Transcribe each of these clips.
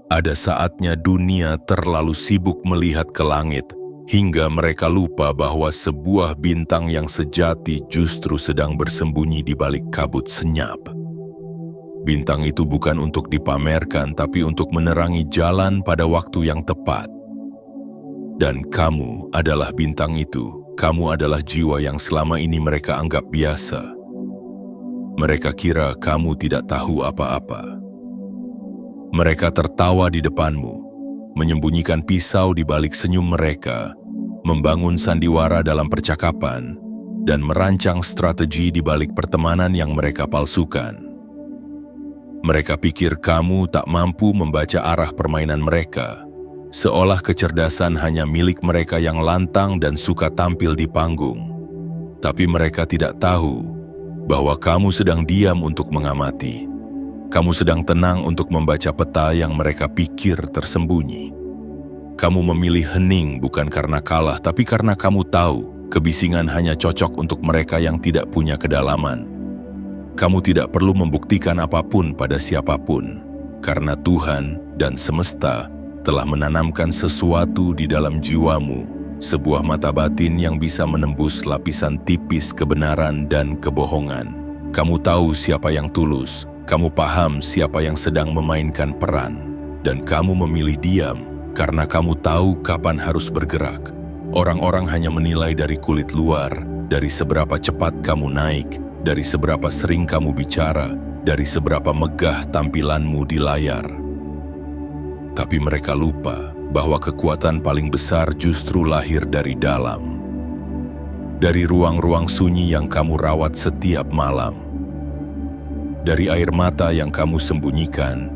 Ada saatnya dunia terlalu sibuk melihat ke langit, hingga mereka lupa bahwa sebuah bintang yang sejati justru sedang bersembunyi di balik kabut senyap. Bintang itu bukan untuk dipamerkan, tapi untuk menerangi jalan pada waktu yang tepat. Dan kamu adalah bintang itu. Kamu adalah jiwa yang selama ini mereka anggap biasa. Mereka kira kamu tidak tahu apa-apa. Mereka tertawa di depanmu, menyembunyikan pisau di balik senyum mereka, membangun sandiwara dalam percakapan, dan merancang strategi di balik pertemanan yang mereka palsukan. Mereka pikir kamu tak mampu membaca arah permainan mereka, seolah kecerdasan hanya milik mereka yang lantang dan suka tampil di panggung. Tapi mereka tidak tahu bahwa kamu sedang diam untuk mengamati. Kamu sedang tenang untuk membaca peta yang mereka pikir tersembunyi. Kamu memilih hening bukan karena kalah, tapi karena kamu tahu kebisingan hanya cocok untuk mereka yang tidak punya kedalaman. Kamu tidak perlu membuktikan apapun pada siapapun, karena Tuhan dan semesta telah menanamkan sesuatu di dalam jiwamu, sebuah mata batin yang bisa menembus lapisan tipis kebenaran dan kebohongan. Kamu tahu siapa yang tulus, kamu paham siapa yang sedang memainkan peran, dan kamu memilih diam karena kamu tahu kapan harus bergerak. Orang-orang hanya menilai dari kulit luar, dari seberapa cepat kamu naik, dari seberapa sering kamu bicara, dari seberapa megah tampilanmu di layar. Tapi mereka lupa bahwa kekuatan paling besar justru lahir dari dalam. Dari ruang-ruang sunyi yang kamu rawat setiap malam. Dari air mata yang kamu sembunyikan,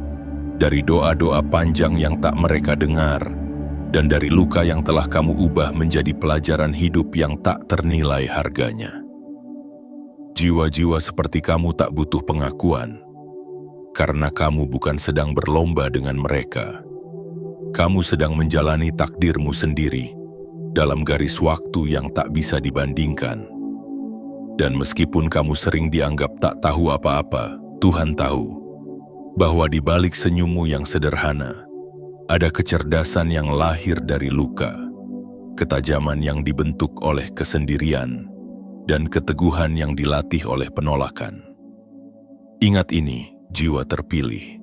dari doa-doa panjang yang tak mereka dengar, dan dari luka yang telah kamu ubah menjadi pelajaran hidup yang tak ternilai harganya. Jiwa-jiwa seperti kamu tak butuh pengakuan, karena kamu bukan sedang berlomba dengan mereka. Kamu sedang menjalani takdirmu sendiri, dalam garis waktu yang tak bisa dibandingkan. Dan meskipun kamu sering dianggap tak tahu apa-apa, Tuhan tahu bahwa di balik senyummu yang sederhana, ada kecerdasan yang lahir dari luka, ketajaman yang dibentuk oleh kesendirian, dan keteguhan yang dilatih oleh penolakan. Ingat ini, jiwa terpilih.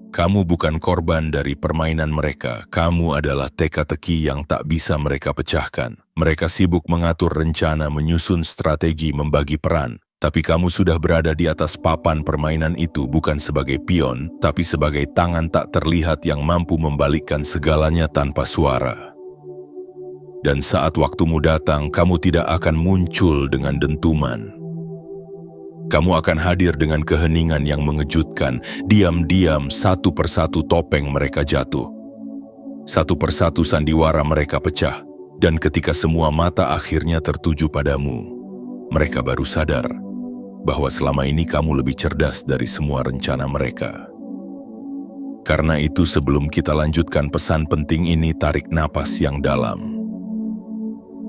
Kamu bukan korban dari permainan mereka, kamu adalah teka-teki yang tak bisa mereka pecahkan. Mereka sibuk mengatur rencana, menyusun strategi, membagi peran. Tapi kamu sudah berada di atas papan permainan itu bukan sebagai pion, tapi sebagai tangan tak terlihat yang mampu membalikkan segalanya tanpa suara. Dan saat waktumu datang, kamu tidak akan muncul dengan dentuman. Kamu akan hadir dengan keheningan yang mengejutkan. Diam-diam satu persatu topeng mereka jatuh. Satu persatu sandiwara mereka pecah. Dan ketika semua mata akhirnya tertuju padamu, mereka baru sadar bahwa selama ini kamu lebih cerdas dari semua rencana mereka. Karena itu sebelum kita lanjutkan pesan penting ini, tarik napas yang dalam.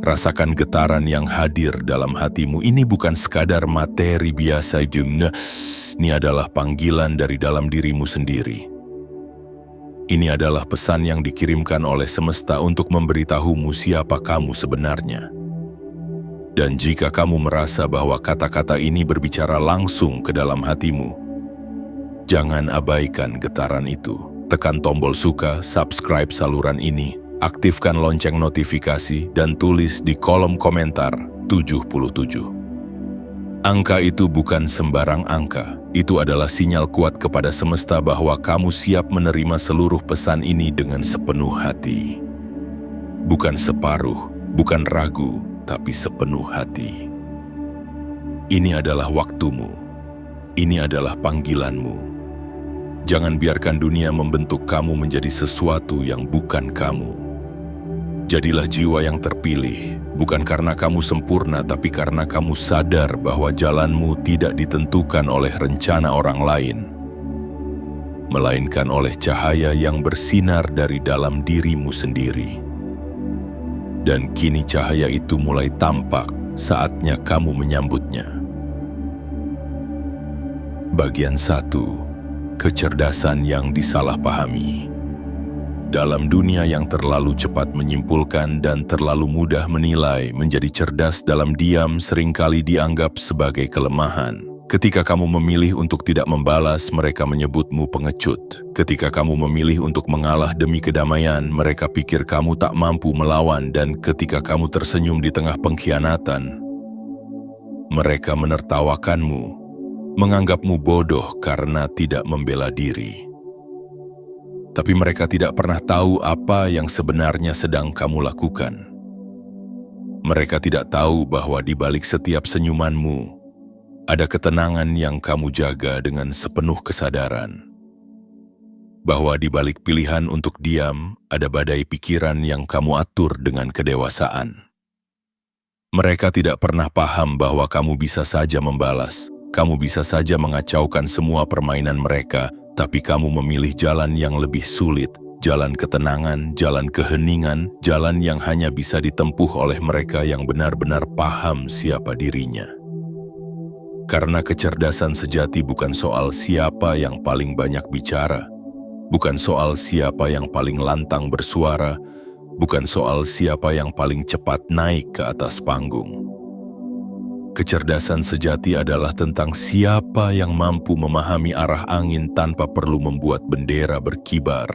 Rasakan getaran yang hadir dalam hatimu. Ini bukan sekadar materi biasa. Ini adalah panggilan dari dalam dirimu sendiri. Ini adalah pesan yang dikirimkan oleh semesta untuk memberitahumu siapa kamu sebenarnya. Dan jika kamu merasa bahwa kata-kata ini berbicara langsung ke dalam hatimu, jangan abaikan getaran itu. Tekan tombol suka, subscribe saluran ini, aktifkan lonceng notifikasi, dan tulis di kolom komentar 77. Angka itu bukan sembarang angka. Itu adalah sinyal kuat kepada semesta bahwa kamu siap menerima seluruh pesan ini dengan sepenuh hati. Bukan separuh, bukan ragu, tapi sepenuh hati. Ini adalah waktumu. Ini adalah panggilanmu. Jangan biarkan dunia membentuk kamu menjadi sesuatu yang bukan kamu. Jadilah jiwa yang terpilih, bukan karena kamu sempurna, tapi karena kamu sadar bahwa jalanmu tidak ditentukan oleh rencana orang lain, melainkan oleh cahaya yang bersinar dari dalam dirimu sendiri. Dan kini cahaya itu mulai tampak, saatnya kamu menyambutnya. Bagian 1. Kecerdasan yang disalahpahami. Dalam dunia yang terlalu cepat menyimpulkan dan terlalu mudah menilai, menjadi cerdas dalam diam seringkali dianggap sebagai kelemahan. Ketika kamu memilih untuk tidak membalas, mereka menyebutmu pengecut. Ketika kamu memilih untuk mengalah demi kedamaian, mereka pikir kamu tak mampu melawan. Dan ketika kamu tersenyum di tengah pengkhianatan, mereka menertawakanmu, menganggapmu bodoh karena tidak membela diri. Tapi mereka tidak pernah tahu apa yang sebenarnya sedang kamu lakukan. Mereka tidak tahu bahwa di balik setiap senyumanmu, ada ketenangan yang kamu jaga dengan sepenuh kesadaran. Bahwa di balik pilihan untuk diam, ada badai pikiran yang kamu atur dengan kedewasaan. Mereka tidak pernah paham bahwa kamu bisa saja membalas, kamu bisa saja mengacaukan semua permainan mereka, tapi kamu memilih jalan yang lebih sulit, jalan ketenangan, jalan keheningan, jalan yang hanya bisa ditempuh oleh mereka yang benar-benar paham siapa dirinya. Karena kecerdasan sejati bukan soal siapa yang paling banyak bicara, bukan soal siapa yang paling lantang bersuara, bukan soal siapa yang paling cepat naik ke atas panggung. Kecerdasan sejati adalah tentang siapa yang mampu memahami arah angin tanpa perlu membuat bendera berkibar.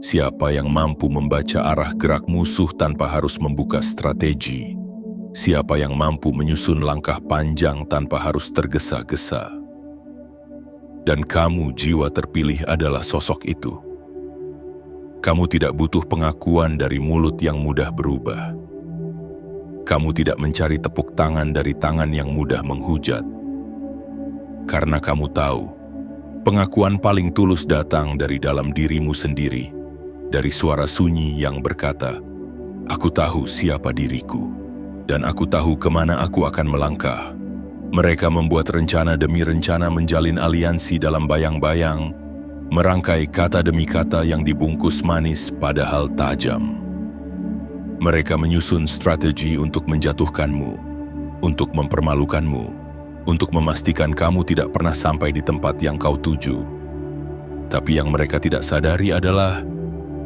Siapa yang mampu membaca arah gerak musuh tanpa harus membuka strategi. Siapa yang mampu menyusun langkah panjang tanpa harus tergesa-gesa. Dan kamu, jiwa terpilih, adalah sosok itu. Kamu tidak butuh pengakuan dari mulut yang mudah berubah. Kamu tidak mencari tepuk tangan dari tangan yang mudah menghujat. Karena kamu tahu, pengakuan paling tulus datang dari dalam dirimu sendiri, dari suara sunyi yang berkata, "Aku tahu siapa diriku, dan aku tahu kemana aku akan melangkah." Mereka membuat rencana demi rencana, menjalin aliansi dalam bayang-bayang, merangkai kata demi kata yang dibungkus manis padahal tajam. Mereka menyusun strategi untuk menjatuhkanmu, untuk mempermalukanmu, untuk memastikan kamu tidak pernah sampai di tempat yang kau tuju. Tapi yang mereka tidak sadari adalah,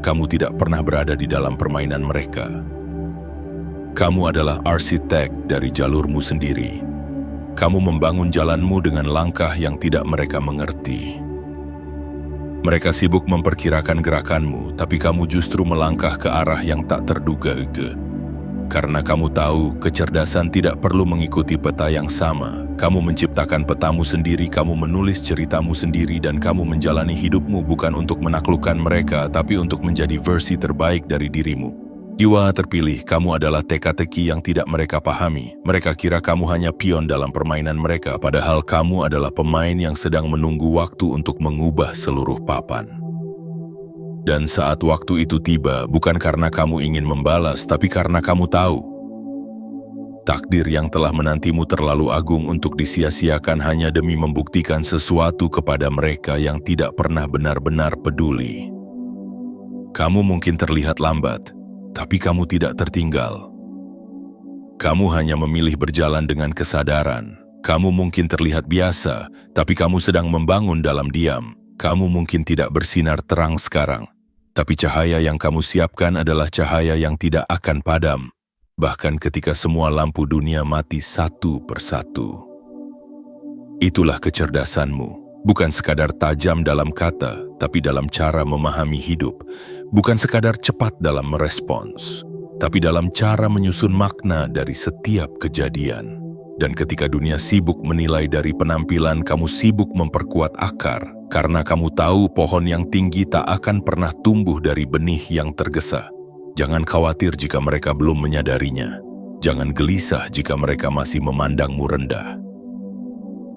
kamu tidak pernah berada di dalam permainan mereka. Kamu adalah arsitek dari jalurmu sendiri. Kamu membangun jalanmu dengan langkah yang tidak mereka mengerti. Mereka sibuk memperkirakan gerakanmu, tapi kamu justru melangkah ke arah yang tak terduga. Karena kamu tahu, kecerdasan tidak perlu mengikuti peta yang sama. Kamu menciptakan petamu sendiri, kamu menulis ceritamu sendiri, dan kamu menjalani hidupmu bukan untuk menaklukkan mereka, tapi untuk menjadi versi terbaik dari dirimu. Jiwa terpilih, kamu adalah teka-teki yang tidak mereka pahami. Mereka kira kamu hanya pion dalam permainan mereka, padahal kamu adalah pemain yang sedang menunggu waktu untuk mengubah seluruh papan. Dan saat waktu itu tiba, bukan karena kamu ingin membalas, tapi karena kamu tahu, takdir yang telah menantimu terlalu agung untuk disia-siakan hanya demi membuktikan sesuatu kepada mereka yang tidak pernah benar-benar peduli. Kamu mungkin terlihat lambat, tapi kamu tidak tertinggal. Kamu hanya memilih berjalan dengan kesadaran. Kamu mungkin terlihat biasa, tapi kamu sedang membangun dalam diam. Kamu mungkin tidak bersinar terang sekarang, tapi cahaya yang kamu siapkan adalah cahaya yang tidak akan padam, bahkan ketika semua lampu dunia mati satu persatu. Itulah kecerdasanmu. Bukan sekadar tajam dalam kata, tapi dalam cara memahami hidup. Bukan sekadar cepat dalam merespons, tapi dalam cara menyusun makna dari setiap kejadian. Dan ketika dunia sibuk menilai dari penampilan, kamu sibuk memperkuat akar. Karena kamu tahu pohon yang tinggi tak akan pernah tumbuh dari benih yang tergesa. Jangan khawatir jika mereka belum menyadarinya. Jangan gelisah jika mereka masih memandangmu rendah.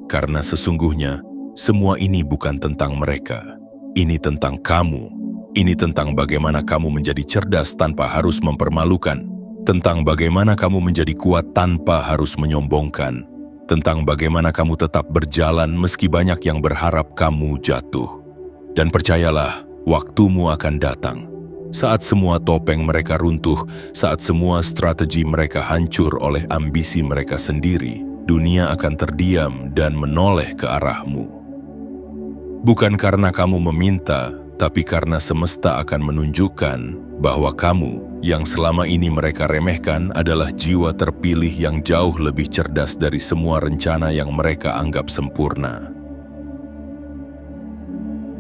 Karena sesungguhnya, semua ini bukan tentang mereka. Ini tentang kamu. Ini tentang bagaimana kamu menjadi cerdas tanpa harus mempermalukan. Tentang bagaimana kamu menjadi kuat tanpa harus menyombongkan. Tentang bagaimana kamu tetap berjalan meski banyak yang berharap kamu jatuh. Dan percayalah, waktumu akan datang. Saat semua topeng mereka runtuh, saat semua strategi mereka hancur oleh ambisi mereka sendiri, dunia akan terdiam dan menoleh ke arahmu. Bukan karena kamu meminta, tapi karena semesta akan menunjukkan bahwa kamu yang selama ini mereka remehkan adalah jiwa terpilih yang jauh lebih cerdas dari semua rencana yang mereka anggap sempurna.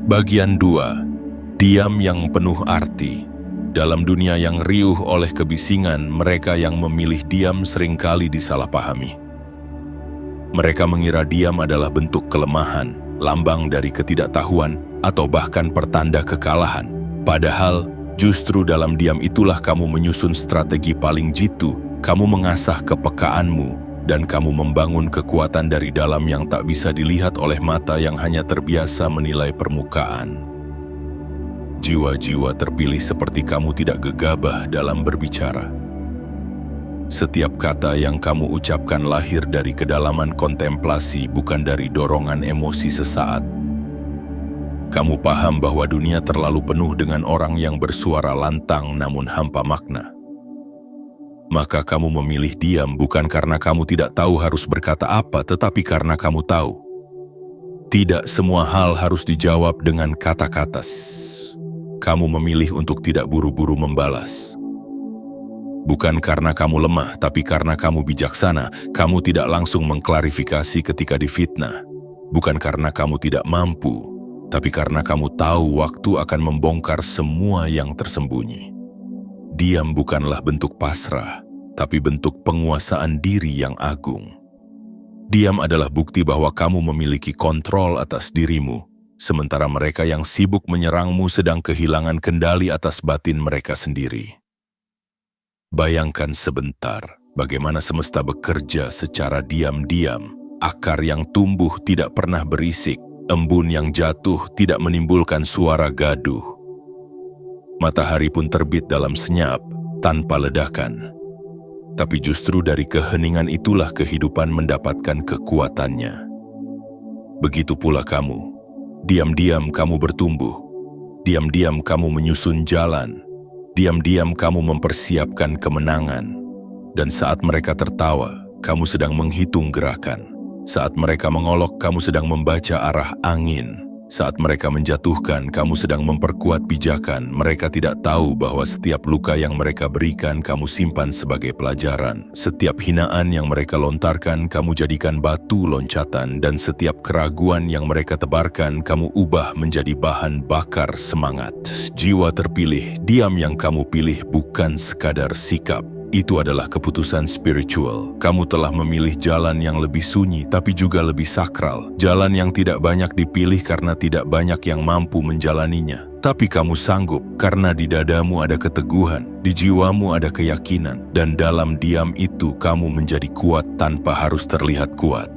Bagian 2. Diam yang penuh arti. Dalam dunia yang riuh oleh kebisingan, mereka yang memilih diam seringkali disalahpahami. Mereka mengira diam adalah bentuk kelemahan, lambang dari ketidaktahuan, atau bahkan pertanda kekalahan. Padahal, justru dalam diam itulah kamu menyusun strategi paling jitu, kamu mengasah kepekaanmu, dan kamu membangun kekuatan dari dalam yang tak bisa dilihat oleh mata yang hanya terbiasa menilai permukaan. Jiwa-jiwa terpilih seperti kamu tidak gegabah dalam berbicara. Setiap kata yang kamu ucapkan lahir dari kedalaman kontemplasi, bukan dari dorongan emosi sesaat. Kamu paham bahwa dunia terlalu penuh dengan orang yang bersuara lantang namun hampa makna. Maka kamu memilih diam bukan karena kamu tidak tahu harus berkata apa, tetapi karena kamu tahu. Tidak semua hal harus dijawab dengan kata-kata. Kamu memilih untuk tidak buru-buru membalas. Bukan karena kamu lemah, tapi karena kamu bijaksana. Kamu tidak langsung mengklarifikasi ketika difitnah. Bukan karena kamu tidak mampu, tapi karena kamu tahu waktu akan membongkar semua yang tersembunyi. Diam bukanlah bentuk pasrah, tapi bentuk penguasaan diri yang agung. Diam adalah bukti bahwa kamu memiliki kontrol atas dirimu, sementara mereka yang sibuk menyerangmu sedang kehilangan kendali atas batin mereka sendiri. Bayangkan sebentar bagaimana semesta bekerja secara diam-diam. Akar yang tumbuh tidak pernah berisik, embun yang jatuh tidak menimbulkan suara gaduh. Matahari pun terbit dalam senyap, tanpa ledakan. Tapi justru dari keheningan itulah kehidupan mendapatkan kekuatannya. Begitu pula kamu. Diam-diam kamu bertumbuh, diam-diam kamu menyusun jalan, diam-diam kamu mempersiapkan kemenangan. Dan saat mereka tertawa, kamu sedang menghitung gerakan. Saat mereka mengolok, kamu sedang membaca arah angin. Saat mereka menjatuhkan, kamu sedang memperkuat pijakan. Mereka tidak tahu bahwa setiap luka yang mereka berikan, kamu simpan sebagai pelajaran. Setiap hinaan yang mereka lontarkan, kamu jadikan batu loncatan. Dan setiap keraguan yang mereka tebarkan, kamu ubah menjadi bahan bakar semangat. Jiwa terpilih, diam yang kamu pilih bukan sekadar sikap. Itu adalah keputusan spiritual. Kamu telah memilih jalan yang lebih sunyi, tapi juga lebih sakral. Jalan yang tidak banyak dipilih karena tidak banyak yang mampu menjalaninya. Tapi kamu sanggup karena di dadamu ada keteguhan, di jiwamu ada keyakinan, dan dalam diam itu kamu menjadi kuat tanpa harus terlihat kuat.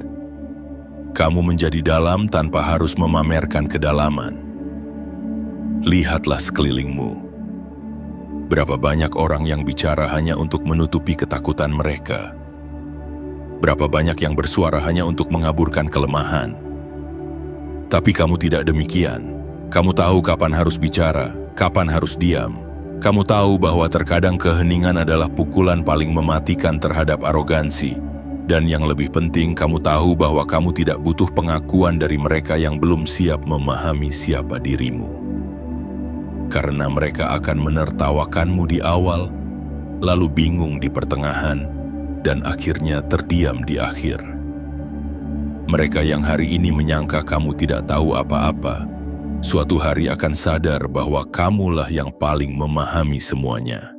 Kamu menjadi dalam tanpa harus memamerkan kedalaman. Lihatlah sekelilingmu. Berapa banyak orang yang bicara hanya untuk menutupi ketakutan mereka. Berapa banyak yang bersuara hanya untuk mengaburkan kelemahan. Tapi kamu tidak demikian. Kamu tahu kapan harus bicara, kapan harus diam. Kamu tahu bahwa terkadang keheningan adalah pukulan paling mematikan terhadap arogansi. Dan yang lebih penting, kamu tahu bahwa kamu tidak butuh pengakuan dari mereka yang belum siap memahami siapa dirimu. Karena mereka akan menertawakanmu di awal, lalu bingung di pertengahan, dan akhirnya terdiam di akhir. Mereka yang hari ini menyangka kamu tidak tahu apa-apa, suatu hari akan sadar bahwa kamulah yang paling memahami semuanya.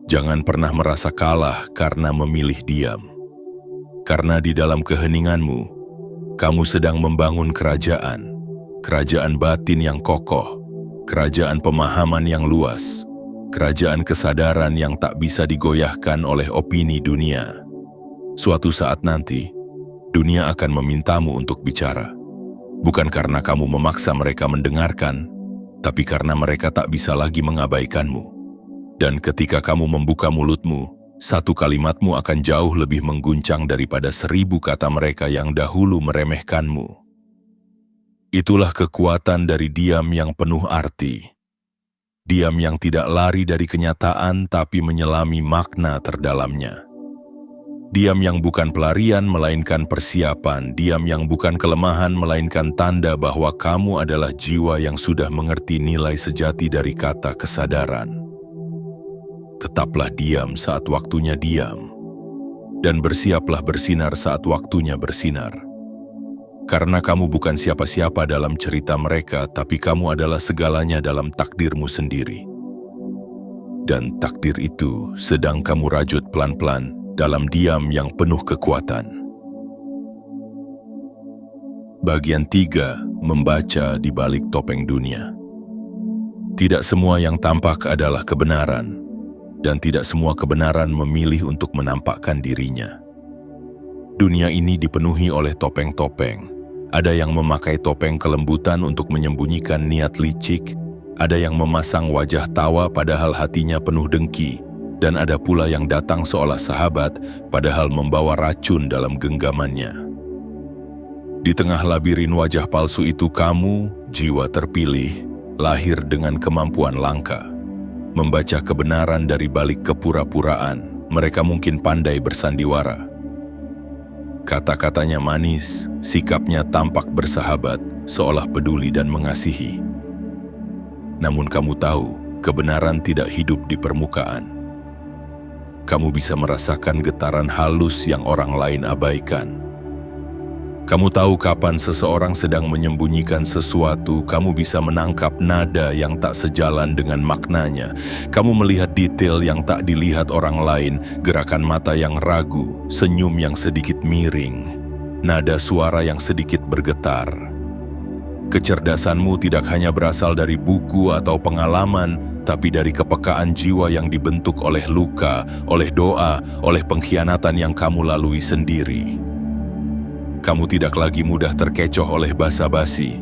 Jangan pernah merasa kalah karena memilih diam. Karena di dalam keheninganmu, kamu sedang membangun kerajaan batin yang kokoh, kerajaan pemahaman yang luas, kerajaan kesadaran yang tak bisa digoyahkan oleh opini dunia. Suatu saat nanti, dunia akan memintamu untuk bicara. Bukan karena kamu memaksa mereka mendengarkan, tapi karena mereka tak bisa lagi mengabaikanmu. Dan ketika kamu membuka mulutmu, satu kalimatmu akan jauh lebih mengguncang daripada 1000 kata mereka yang dahulu meremehkanmu. Itulah kekuatan dari diam yang penuh arti. Diam yang tidak lari dari kenyataan tapi menyelami makna terdalamnya. Diam yang bukan pelarian melainkan persiapan, diam yang bukan kelemahan melainkan tanda bahwa kamu adalah jiwa yang sudah mengerti nilai sejati dari kata kesadaran. Tetaplah diam saat waktunya diam, dan bersiaplah bersinar saat waktunya bersinar. Karena kamu bukan siapa-siapa dalam cerita mereka, tapi kamu adalah segalanya dalam takdirmu sendiri. Dan takdir itu sedang kamu rajut pelan-pelan dalam diam yang penuh kekuatan. Bagian 3. Membaca di balik topeng dunia. Tidak semua yang tampak adalah kebenaran, dan tidak semua kebenaran memilih untuk menampakkan dirinya. Dunia ini dipenuhi oleh topeng-topeng. Ada yang memakai topeng kelembutan untuk menyembunyikan niat licik, ada yang memasang wajah tawa padahal hatinya penuh dengki, dan ada pula yang datang seolah sahabat padahal membawa racun dalam genggamannya. Di tengah labirin wajah palsu itu kamu, jiwa terpilih, lahir dengan kemampuan langka. Membaca kebenaran dari balik kepura-puraan, mereka mungkin pandai bersandiwara. Kata-katanya manis, sikapnya tampak bersahabat, seolah peduli dan mengasihi. Namun kamu tahu, kebenaran tidak hidup di permukaan. Kamu bisa merasakan getaran halus yang orang lain abaikan. Kamu tahu kapan seseorang sedang menyembunyikan sesuatu, kamu bisa menangkap nada yang tak sejalan dengan maknanya. Kamu melihat detail yang tak dilihat orang lain, gerakan mata yang ragu, senyum yang sedikit miring, nada suara yang sedikit bergetar. Kecerdasanmu tidak hanya berasal dari buku atau pengalaman, tapi dari kepekaan jiwa yang dibentuk oleh luka, oleh doa, oleh pengkhianatan yang kamu lalui sendiri. Kamu tidak lagi mudah terkecoh oleh basa-basi.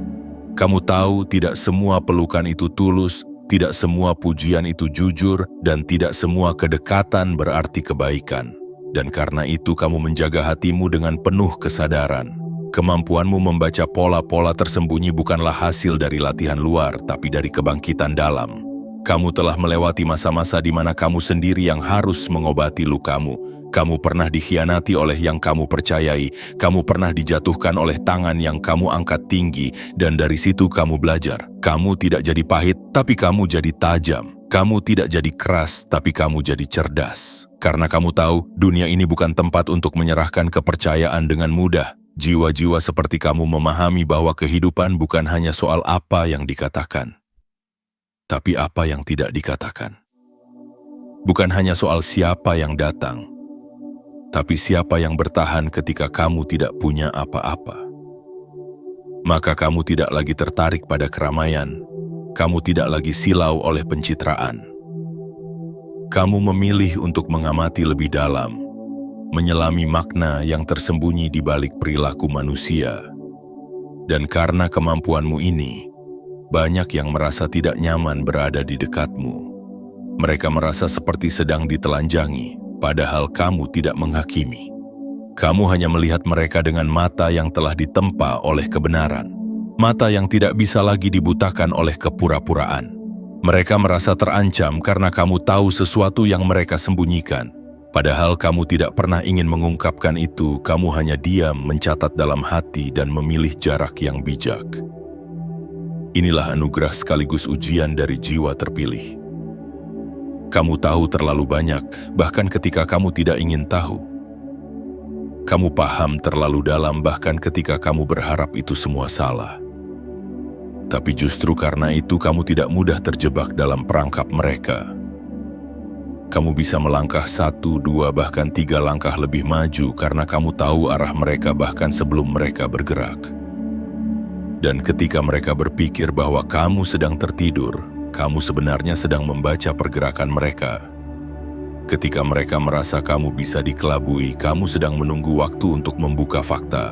Kamu tahu tidak semua pelukan itu tulus, tidak semua pujian itu jujur, dan tidak semua kedekatan berarti kebaikan. Dan karena itu kamu menjaga hatimu dengan penuh kesadaran. Kemampuanmu membaca pola-pola tersembunyi bukanlah hasil dari latihan luar, tapi dari kebangkitan dalam. Kamu telah melewati masa-masa di mana kamu sendiri yang harus mengobati lukamu. Kamu pernah dikhianati oleh yang kamu percayai. Kamu pernah dijatuhkan oleh tangan yang kamu angkat tinggi. Dan dari situ kamu belajar. Kamu tidak jadi pahit, tapi kamu jadi tajam. Kamu tidak jadi keras, tapi kamu jadi cerdas. Karena kamu tahu, dunia ini bukan tempat untuk menyerahkan kepercayaan dengan mudah. Jiwa-jiwa seperti kamu memahami bahwa kehidupan bukan hanya soal apa yang dikatakan, tapi apa yang tidak dikatakan. Bukan hanya soal siapa yang datang, tapi siapa yang bertahan ketika kamu tidak punya apa-apa. Maka kamu tidak lagi tertarik pada keramaian, kamu tidak lagi silau oleh pencitraan. Kamu memilih untuk mengamati lebih dalam, menyelami makna yang tersembunyi di balik perilaku manusia. Dan karena kemampuanmu ini, banyak yang merasa tidak nyaman berada di dekatmu. Mereka merasa seperti sedang ditelanjangi, padahal kamu tidak menghakimi. Kamu hanya melihat mereka dengan mata yang telah ditempa oleh kebenaran. Mata yang tidak bisa lagi dibutakan oleh kepura-puraan. Mereka merasa terancam karena kamu tahu sesuatu yang mereka sembunyikan. Padahal kamu tidak pernah ingin mengungkapkan itu, kamu hanya diam mencatat dalam hati dan memilih jarak yang bijak. Inilah anugerah sekaligus ujian dari jiwa terpilih. Kamu tahu terlalu banyak, bahkan ketika kamu tidak ingin tahu. Kamu paham terlalu dalam, bahkan ketika kamu berharap itu semua salah. Tapi justru karena itu kamu tidak mudah terjebak dalam perangkap mereka. Kamu bisa melangkah 1, 2, bahkan 3 langkah lebih maju karena kamu tahu arah mereka bahkan sebelum mereka bergerak. Dan ketika mereka berpikir bahwa kamu sedang tertidur, kamu sebenarnya sedang membaca pergerakan mereka. Ketika mereka merasa kamu bisa dikelabui, kamu sedang menunggu waktu untuk membuka fakta.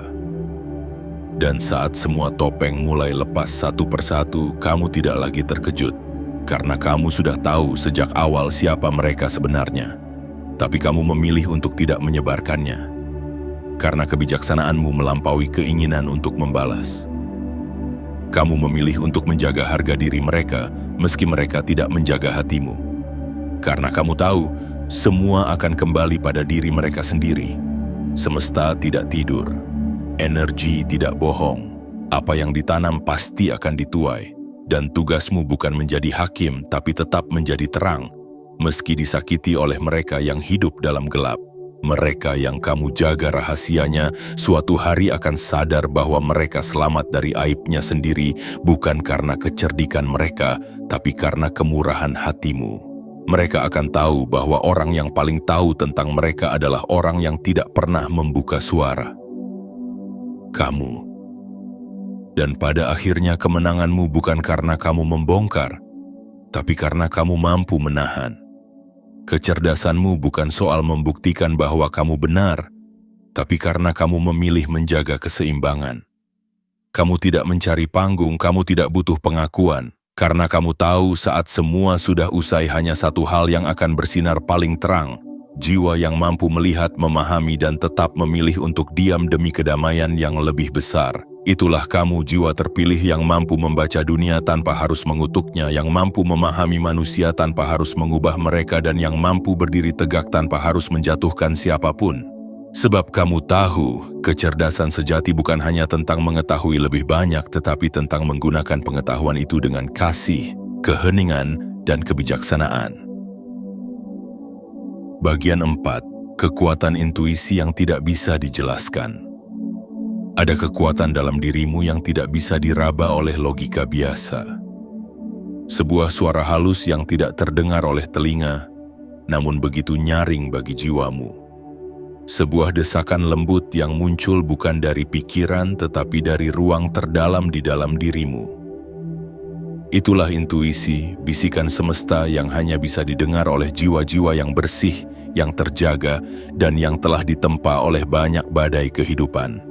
Dan saat semua topeng mulai lepas satu persatu, kamu tidak lagi terkejut. Karena kamu sudah tahu sejak awal siapa mereka sebenarnya. Tapi kamu memilih untuk tidak menyebarkannya. Karena kebijaksanaanmu melampaui keinginan untuk membalas. Kamu memilih untuk menjaga harga diri mereka, meski mereka tidak menjaga hatimu. Karena kamu tahu, semua akan kembali pada diri mereka sendiri. Semesta tidak tidur, energi tidak bohong. Apa yang ditanam pasti akan dituai, dan tugasmu bukan menjadi hakim, tapi tetap menjadi terang, meski disakiti oleh mereka yang hidup dalam gelap. Mereka yang kamu jaga rahasianya, suatu hari akan sadar bahwa mereka selamat dari aibnya sendiri, bukan karena kecerdikan mereka, tapi karena kemurahan hatimu. Mereka akan tahu bahwa orang yang paling tahu tentang mereka adalah orang yang tidak pernah membuka suara. Kamu. Dan pada akhirnya kemenanganmu bukan karena kamu membongkar, tapi karena kamu mampu menahan. Kecerdasanmu bukan soal membuktikan bahwa kamu benar, tapi karena kamu memilih menjaga keseimbangan. Kamu tidak mencari panggung, kamu tidak butuh pengakuan, karena kamu tahu saat semua sudah usai hanya satu hal yang akan bersinar paling terang, jiwa yang mampu melihat, memahami, dan tetap memilih untuk diam demi kedamaian yang lebih besar. Itulah kamu, jiwa terpilih yang mampu membaca dunia tanpa harus mengutuknya, yang mampu memahami manusia tanpa harus mengubah mereka, dan yang mampu berdiri tegak tanpa harus menjatuhkan siapapun. Sebab kamu tahu, kecerdasan sejati bukan hanya tentang mengetahui lebih banyak, tetapi tentang menggunakan pengetahuan itu dengan kasih, keheningan, dan kebijaksanaan. Bagian 4. Kekuatan intuisi yang tidak bisa dijelaskan. Ada kekuatan dalam dirimu yang tidak bisa diraba oleh logika biasa. Sebuah suara halus yang tidak terdengar oleh telinga, namun begitu nyaring bagi jiwamu. Sebuah desakan lembut yang muncul bukan dari pikiran tetapi dari ruang terdalam di dalam dirimu. Itulah intuisi, bisikan semesta yang hanya bisa didengar oleh jiwa-jiwa yang bersih, yang terjaga, dan yang telah ditempa oleh banyak badai kehidupan.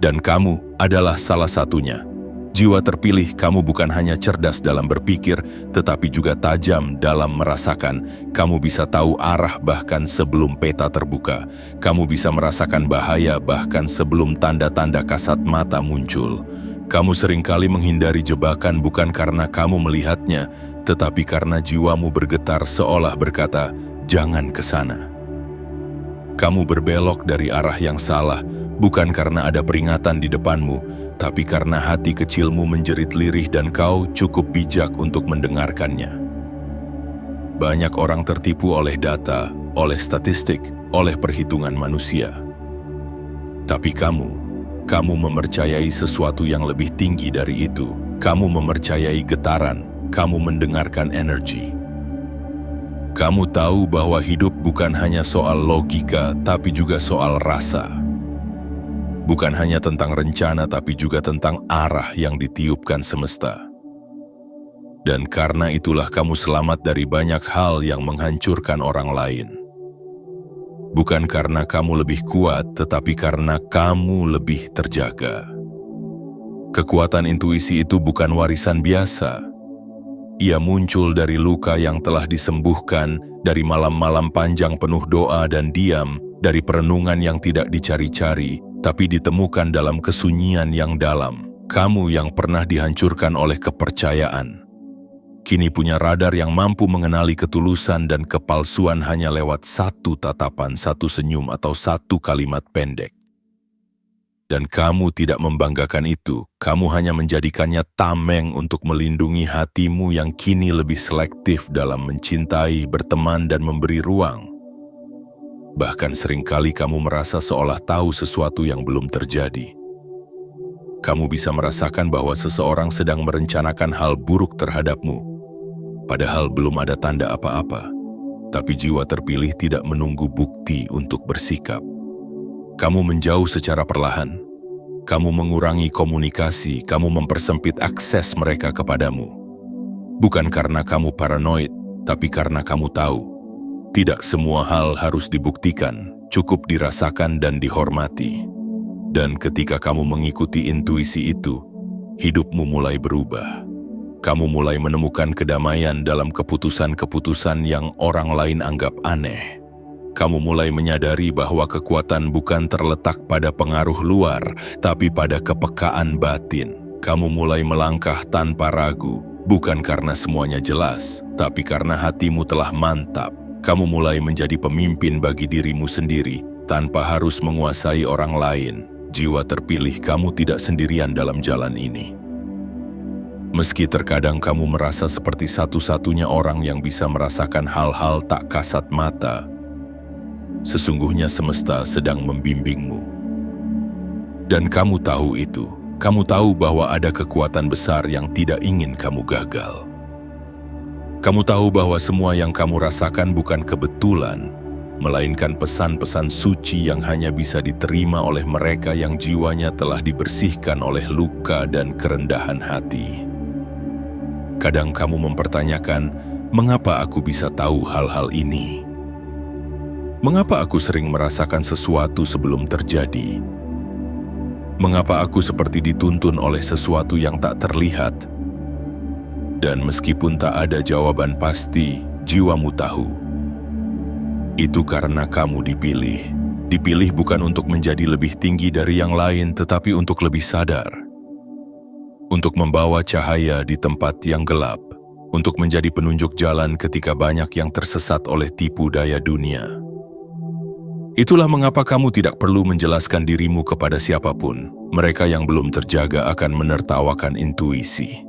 Dan kamu adalah salah satunya. Jiwa terpilih, kamu bukan hanya cerdas dalam berpikir, tetapi juga tajam dalam merasakan. Kamu bisa tahu arah bahkan sebelum peta terbuka. Kamu bisa merasakan bahaya bahkan sebelum tanda-tanda kasat mata muncul. Kamu seringkali menghindari jebakan bukan karena kamu melihatnya, tetapi karena jiwamu bergetar seolah berkata, "Jangan ke sana." Kamu berbelok dari arah yang salah, bukan karena ada peringatan di depanmu, tapi karena hati kecilmu menjerit lirih dan kau cukup bijak untuk mendengarkannya. Banyak orang tertipu oleh data, oleh statistik, oleh perhitungan manusia. Tapi kamu mempercayai sesuatu yang lebih tinggi dari itu. Kamu mempercayai getaran, kamu mendengarkan energi. Kamu tahu bahwa hidup bukan hanya soal logika, tapi juga soal rasa. Bukan hanya tentang rencana, tapi juga tentang arah yang ditiupkan semesta. Dan karena itulah kamu selamat dari banyak hal yang menghancurkan orang lain. Bukan karena kamu lebih kuat, tetapi karena kamu lebih terjaga. Kekuatan intuisi itu bukan warisan biasa. Ia muncul dari luka yang telah disembuhkan, dari malam-malam panjang penuh doa dan diam, dari perenungan yang tidak dicari-cari, tapi ditemukan dalam kesunyian yang dalam. Kamu yang pernah dihancurkan oleh kepercayaan, kini punya radar yang mampu mengenali ketulusan dan kepalsuan hanya lewat satu tatapan, satu senyum, atau satu kalimat pendek. Dan kamu tidak membanggakan itu, kamu hanya menjadikannya tameng untuk melindungi hatimu yang kini lebih selektif dalam mencintai, berteman, dan memberi ruang. Bahkan seringkali kamu merasa seolah tahu sesuatu yang belum terjadi. Kamu bisa merasakan bahwa seseorang sedang merencanakan hal buruk terhadapmu, padahal belum ada tanda apa-apa. Tapi jiwa terpilih tidak menunggu bukti untuk bersikap. Kamu menjauh secara perlahan. Kamu mengurangi komunikasi, kamu mempersempit akses mereka kepadamu. Bukan karena kamu paranoid, tapi karena kamu tahu. Tidak semua hal harus dibuktikan, cukup dirasakan dan dihormati. Dan ketika kamu mengikuti intuisi itu, hidupmu mulai berubah. Kamu mulai menemukan kedamaian dalam keputusan-keputusan yang orang lain anggap aneh. Kamu mulai menyadari bahwa kekuatan bukan terletak pada pengaruh luar, tapi pada kepekaan batin. Kamu mulai melangkah tanpa ragu, bukan karena semuanya jelas, tapi karena hatimu telah mantap. Kamu mulai menjadi pemimpin bagi dirimu sendiri tanpa harus menguasai orang lain. Jiwa terpilih, kamu tidak sendirian dalam jalan ini. Meski terkadang kamu merasa seperti satu-satunya orang yang bisa merasakan hal-hal tak kasat mata, sesungguhnya semesta sedang membimbingmu. Dan kamu tahu itu. Kamu tahu bahwa ada kekuatan besar yang tidak ingin kamu gagal. Kamu tahu bahwa semua yang kamu rasakan bukan kebetulan, melainkan pesan-pesan suci yang hanya bisa diterima oleh mereka yang jiwanya telah dibersihkan oleh luka dan kerendahan hati. Kadang kamu mempertanyakan, mengapa aku bisa tahu hal-hal ini? Mengapa aku sering merasakan sesuatu sebelum terjadi? Mengapa aku seperti dituntun oleh sesuatu yang tak terlihat? Dan meskipun tak ada jawaban pasti, jiwamu tahu. Itu karena kamu dipilih. Dipilih bukan untuk menjadi lebih tinggi dari yang lain, tetapi untuk lebih sadar. Untuk membawa cahaya di tempat yang gelap, untuk menjadi penunjuk jalan ketika banyak yang tersesat oleh tipu daya dunia. Itulah mengapa kamu tidak perlu menjelaskan dirimu kepada siapapun. Mereka yang belum terjaga akan menertawakan intuisi.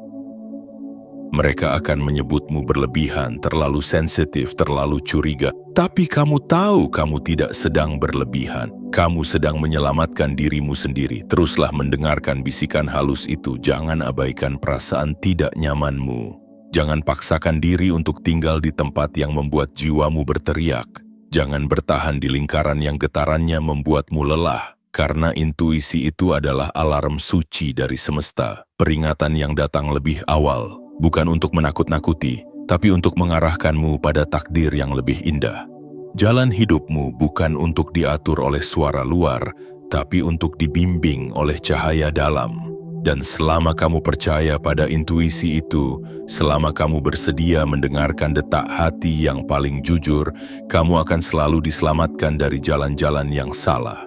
Mereka akan menyebutmu berlebihan, terlalu sensitif, terlalu curiga. Tapi kamu tahu kamu tidak sedang berlebihan. Kamu sedang menyelamatkan dirimu sendiri. Teruslah mendengarkan bisikan halus itu. Jangan abaikan perasaan tidak nyamanmu. Jangan paksakan diri untuk tinggal di tempat yang membuat jiwamu berteriak. Jangan bertahan di lingkaran yang getarannya membuatmu lelah. Karena intuisi itu adalah alarm suci dari semesta. Peringatan yang datang lebih awal. Bukan untuk menakut-nakuti, tapi untuk mengarahkanmu pada takdir yang lebih indah. Jalan hidupmu bukan untuk diatur oleh suara luar, tapi untuk dibimbing oleh cahaya dalam. Dan selama kamu percaya pada intuisi itu, selama kamu bersedia mendengarkan detak hati yang paling jujur, kamu akan selalu diselamatkan dari jalan-jalan yang salah.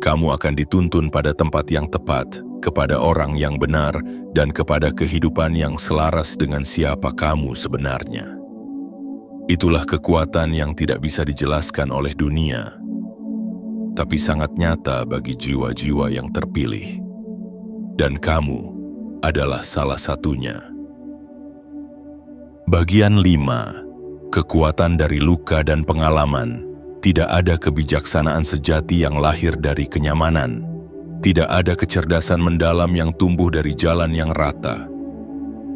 Kamu akan dituntun pada tempat yang tepat, kepada orang yang benar, dan kepada kehidupan yang selaras dengan siapa kamu sebenarnya. Itulah kekuatan yang tidak bisa dijelaskan oleh dunia, tapi sangat nyata bagi jiwa-jiwa yang terpilih. Dan kamu adalah salah satunya. Bagian 5. Kekuatan dari luka dan pengalaman. Tidak ada kebijaksanaan sejati yang lahir dari kenyamanan. Tidak ada kecerdasan mendalam yang tumbuh dari jalan yang rata.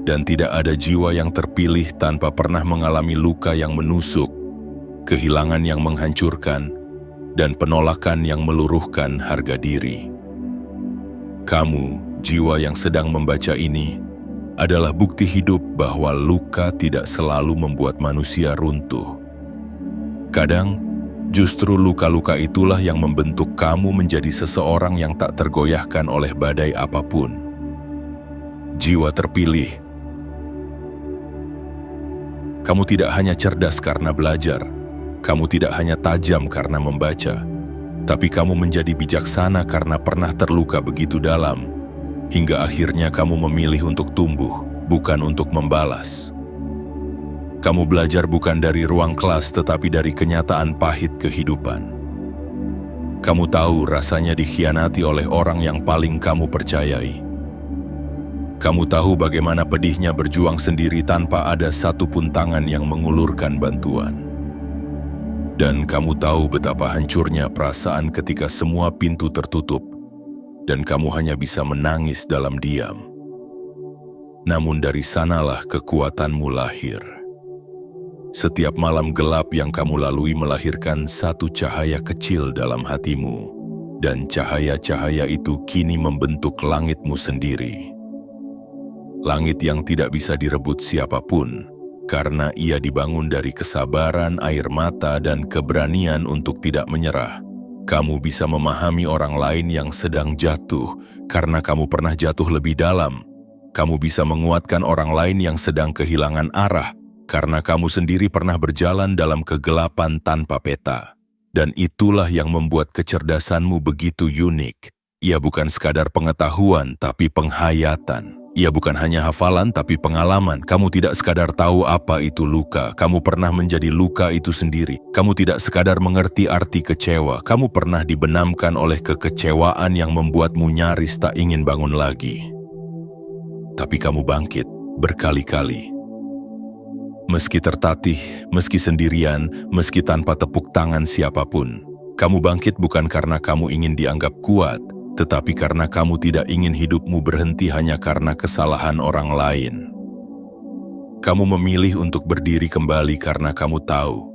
Dan tidak ada jiwa yang terpilih tanpa pernah mengalami luka yang menusuk, kehilangan yang menghancurkan, dan penolakan yang meluruhkan harga diri. Kamu, jiwa yang sedang membaca ini, adalah bukti hidup bahwa luka tidak selalu membuat manusia runtuh. Kadang, justru luka-luka itulah yang membentuk kamu menjadi seseorang yang tak tergoyahkan oleh badai apapun. Jiwa terpilih. Kamu tidak hanya cerdas karena belajar, kamu tidak hanya tajam karena membaca, tapi kamu menjadi bijaksana karena pernah terluka begitu dalam, hingga akhirnya kamu memilih untuk tumbuh, bukan untuk membalas. Kamu belajar bukan dari ruang kelas, tetapi dari kenyataan pahit kehidupan. Kamu tahu rasanya dikhianati oleh orang yang paling kamu percayai. Kamu tahu bagaimana pedihnya berjuang sendiri tanpa ada satupun tangan yang mengulurkan bantuan. Dan kamu tahu betapa hancurnya perasaan ketika semua pintu tertutup, dan kamu hanya bisa menangis dalam diam. Namun dari sanalah kekuatanmu lahir. Setiap malam gelap yang kamu lalui melahirkan satu cahaya kecil dalam hatimu, dan cahaya-cahaya itu kini membentuk langitmu sendiri. Langit yang tidak bisa direbut siapapun, karena ia dibangun dari kesabaran, air mata, dan keberanian untuk tidak menyerah. Kamu bisa memahami orang lain yang sedang jatuh, karena kamu pernah jatuh lebih dalam. Kamu bisa menguatkan orang lain yang sedang kehilangan arah, karena kamu sendiri pernah berjalan dalam kegelapan tanpa peta. Dan itulah yang membuat kecerdasanmu begitu unik. Ia bukan sekadar pengetahuan, tapi penghayatan. Ia bukan hanya hafalan tapi pengalaman. Kamu tidak sekadar tahu apa itu luka. Kamu pernah menjadi luka itu sendiri. Kamu tidak sekadar mengerti arti kecewa. Kamu pernah dibenamkan oleh kekecewaan yang membuatmu nyaris tak ingin bangun lagi. Tapi kamu bangkit berkali-kali. Meski tertatih, meski sendirian, meski tanpa tepuk tangan siapapun. Kamu bangkit bukan karena kamu ingin dianggap kuat, tetapi karena kamu tidak ingin hidupmu berhenti hanya karena kesalahan orang lain. Kamu memilih untuk berdiri kembali karena kamu tahu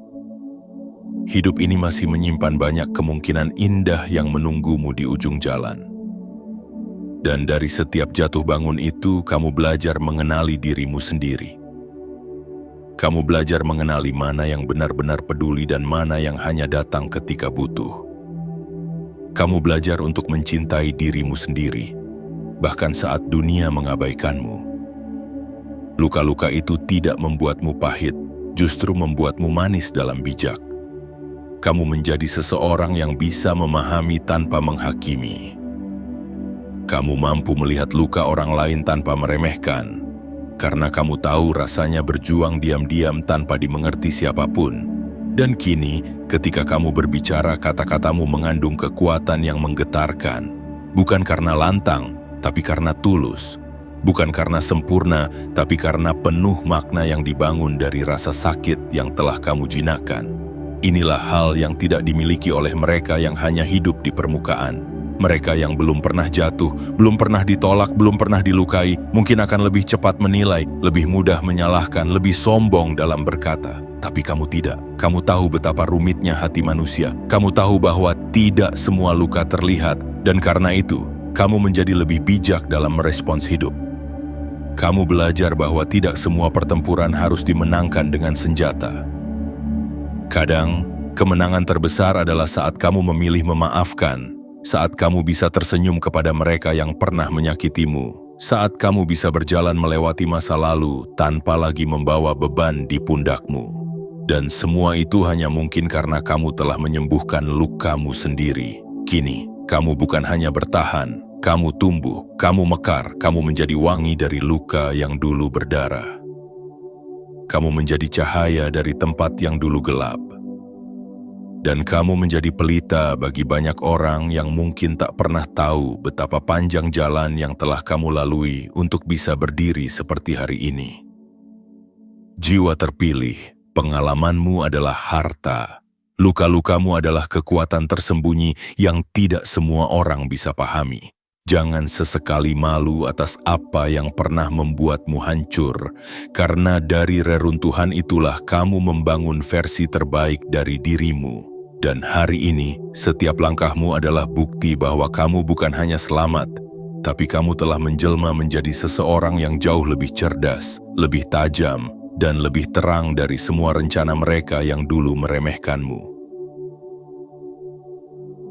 hidup ini masih menyimpan banyak kemungkinan indah yang menunggumu di ujung jalan. Dan dari setiap jatuh bangun itu, kamu belajar mengenali dirimu sendiri. Kamu belajar mengenali mana yang benar-benar peduli dan mana yang hanya datang ketika butuh. Kamu belajar untuk mencintai dirimu sendiri, bahkan saat dunia mengabaikanmu. Luka-luka itu tidak membuatmu pahit, justru membuatmu manis dalam bijak. Kamu menjadi seseorang yang bisa memahami tanpa menghakimi. Kamu mampu melihat luka orang lain tanpa meremehkan, karena kamu tahu rasanya berjuang diam-diam tanpa dimengerti siapapun. Dan kini, ketika kamu berbicara, kata-katamu mengandung kekuatan yang menggetarkan. Bukan karena lantang, tapi karena tulus. Bukan karena sempurna, tapi karena penuh makna yang dibangun dari rasa sakit yang telah kamu jinakkan. Inilah hal yang tidak dimiliki oleh mereka yang hanya hidup di permukaan. Mereka yang belum pernah jatuh, belum pernah ditolak, belum pernah dilukai, mungkin akan lebih cepat menilai, lebih mudah menyalahkan, lebih sombong dalam berkata. Tapi kamu tidak. Kamu tahu betapa rumitnya hati manusia. Kamu tahu bahwa tidak semua luka terlihat, dan karena itu, kamu menjadi lebih bijak dalam merespons hidup. Kamu belajar bahwa tidak semua pertempuran harus dimenangkan dengan senjata. Kadang, kemenangan terbesar adalah saat kamu memilih memaafkan, saat kamu bisa tersenyum kepada mereka yang pernah menyakitimu, saat kamu bisa berjalan melewati masa lalu tanpa lagi membawa beban di pundakmu. Dan semua itu hanya mungkin karena kamu telah menyembuhkan lukamu sendiri. Kini, kamu bukan hanya bertahan, kamu tumbuh, kamu mekar, kamu menjadi wangi dari luka yang dulu berdarah. Kamu menjadi cahaya dari tempat yang dulu gelap. Dan kamu menjadi pelita bagi banyak orang yang mungkin tak pernah tahu betapa panjang jalan yang telah kamu lalui untuk bisa berdiri seperti hari ini. Jiwa terpilih. Pengalamanmu adalah harta. Luka-lukamu adalah kekuatan tersembunyi yang tidak semua orang bisa pahami. Jangan sesekali malu atas apa yang pernah membuatmu hancur, karena dari reruntuhan itulah kamu membangun versi terbaik dari dirimu. Dan hari ini, setiap langkahmu adalah bukti bahwa kamu bukan hanya selamat, tapi kamu telah menjelma menjadi seseorang yang jauh lebih cerdas, lebih tajam, dan lebih terang dari semua rencana mereka yang dulu meremehkanmu.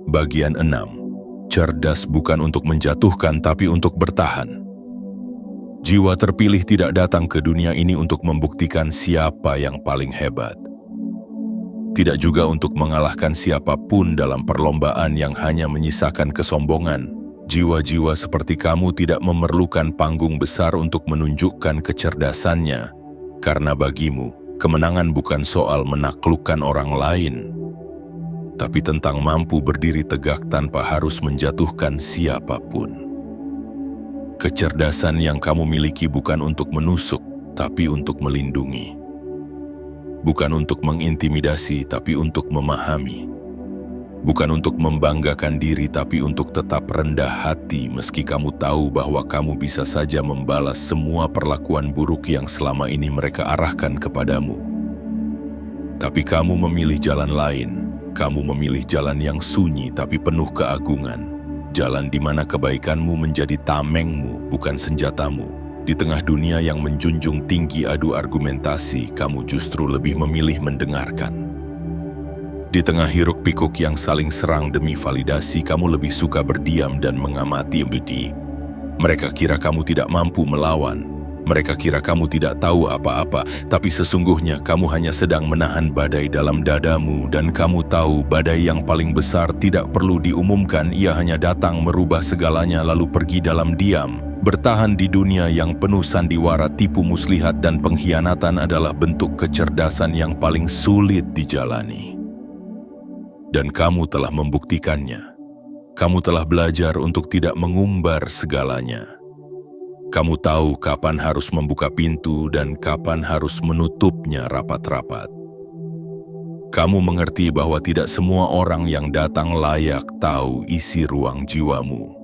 Bagian 6. Cerdas bukan untuk menjatuhkan tapi untuk bertahan. Jiwa terpilih tidak datang ke dunia ini untuk membuktikan siapa yang paling hebat. Tidak juga untuk mengalahkan siapapun dalam perlombaan yang hanya menyisakan kesombongan. Jiwa-jiwa seperti kamu tidak memerlukan panggung besar untuk menunjukkan kecerdasannya. Karena bagimu, kemenangan bukan soal menaklukkan orang lain, tapi tentang mampu berdiri tegak tanpa harus menjatuhkan siapapun. Kecerdasan yang kamu miliki bukan untuk menusuk, tapi untuk melindungi. Bukan untuk mengintimidasi, tapi untuk memahami. Bukan untuk membanggakan diri, tapi untuk tetap rendah hati meski kamu tahu bahwa kamu bisa saja membalas semua perlakuan buruk yang selama ini mereka arahkan kepadamu. Tapi kamu memilih jalan lain. Kamu memilih jalan yang sunyi tapi penuh keagungan. Jalan di mana kebaikanmu menjadi tamengmu, bukan senjatamu. Di tengah dunia yang menjunjung tinggi adu argumentasi, kamu justru lebih memilih mendengarkan. Di tengah hiruk-pikuk yang saling serang demi validasi, kamu lebih suka berdiam dan mengamati. Mereka kira kamu tidak mampu melawan. Mereka kira kamu tidak tahu apa-apa, tapi sesungguhnya kamu hanya sedang menahan badai dalam dadamu, dan kamu tahu badai yang paling besar tidak perlu diumumkan, ia hanya datang merubah segalanya lalu pergi dalam diam, Bertahan di dunia yang penuh sandiwara, tipu muslihat, dan pengkhianatan adalah bentuk kecerdasan yang paling sulit dijalani. Dan kamu telah membuktikannya. Kamu telah belajar untuk tidak mengumbar segalanya. Kamu tahu kapan harus membuka pintu dan kapan harus menutupnya rapat-rapat. Kamu mengerti bahwa tidak semua orang yang datang layak tahu isi ruang jiwamu.